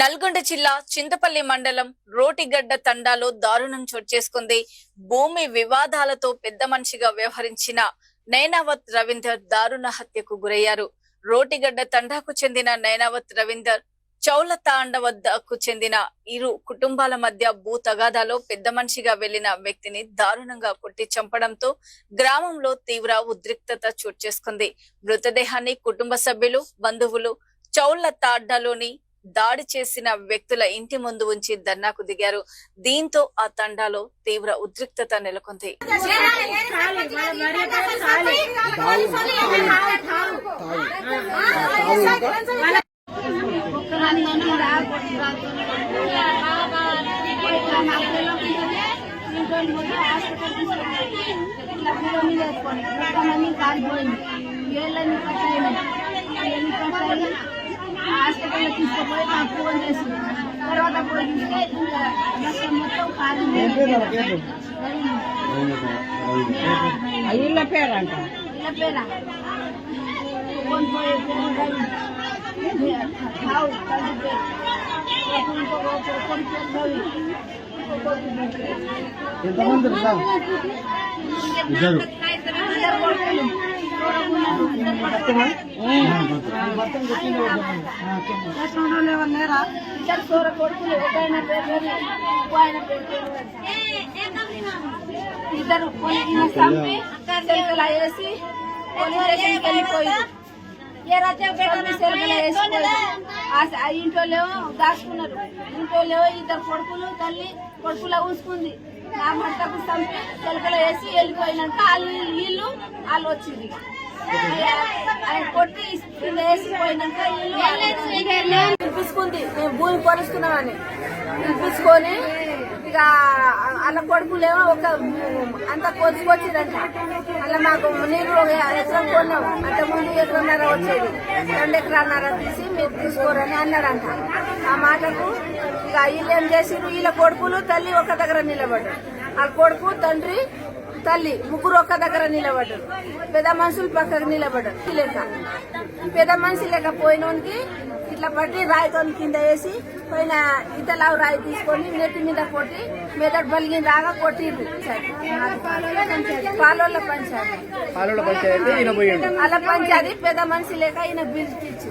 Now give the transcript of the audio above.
నల్గొండ జిల్లా చింతపల్లి మండలం రోటిగడ్డ తండాలో దారుణం చోటు చేసుకుంది. భూమి వివాదాలతో పెద్ద మనిషిగా వ్యవహరించిన నైనావత్ రవీందర్ దారుణ హత్యకు గురయ్యారు. రోటిగడ్డ తండాకు చెందిన నైనావత్ రవీందర్ చౌలతాండ వద్దకు చెందిన ఇరు కుటుంబాల మధ్య భూ తగాదాలో పెద్ద మనిషిగా వెళ్లిన వ్యక్తిని దారుణంగా కొట్టి చంపడంతో గ్రామంలో తీవ్ర ఉద్రిక్తత చోటు చేసుకుంది. మృతదేహాన్ని కుటుంబ సభ్యులు, బంధువులు చౌలతాండలోని దాడి చేసిన వ్యక్తుల ఇంటి ముందు ఉంచి ధర్నాకు దిగారు. దీంతో ఆ తండాలో తీవ్ర ఉద్రిక్తత నెలకొంది. హాస్పిటల్ తీసుకుపోయి నాకు ఫోన్ చేసింది. తర్వాత పోయి మొత్తం ఇళ్ళ పేరంట ఇళ్ళ పేరా ఇద్దరు సోర కొడుకులు, ఒక ఆయన పేరు ఆయన ఇద్దరు చంపి సెల్కలా వేసి పోలీస్ స్టేషన్కి వెళ్ళిపోయారు. ఇంట్లో దాచుకున్నారు. ఇంట్లో ఇద్దరు కొడుకులు, తల్లి కొడుకులా ఊసుకుంది. నా భర్తకు చంపి సెల్కలు వేసి వెళ్ళిపోయినాక వీళ్ళు వచ్చింది. ఆయన కొట్టి కింద వేసిపోయినాక పిలిపించుకుంది. మేము భూమి కొలుస్తున్నామని పిలిపించుకొని ఇక వాళ్ళ కొడుకులేమో ఒక అంతా కొలుచుకొచ్చిరంట. అలా మాకు నీరు ఎకరం కొన్నాం, అంత ముందు ఎకరన్నర వచ్చేది, 2 ఎకరాలన్నర తీసి మీరు తీసుకోరని అన్నాడంట. ఆ మాటకు ఇక వీళ్ళు ఏం చేసిరు, వీళ్ళ కొడుకులు తల్లి ఒక దగ్గర నిలబడ్డారు. వాళ్ళ కొడుకు, తండ్రి, తల్లి ముగ్గురు ఒక్క దగ్గర నిలబడ్డారు. పెద్ద మనుషులు పక్కకు నిలబడ్డారు. లేక పెద్ద మనిషి లేక పోయినోనికి ఇట్లా పట్టి రాయితో కింద వేసి పోయిన ఇతలావు రాయి తీసుకొని నెత్తి మీద కొట్టి మెదడు బలిగిన రాగా కొట్టిర్రు. పాలోళ్ళ పంచాయతీ అలా పంచాయతీ పెద్ద మనిషి లేక ఈయన పిలిచి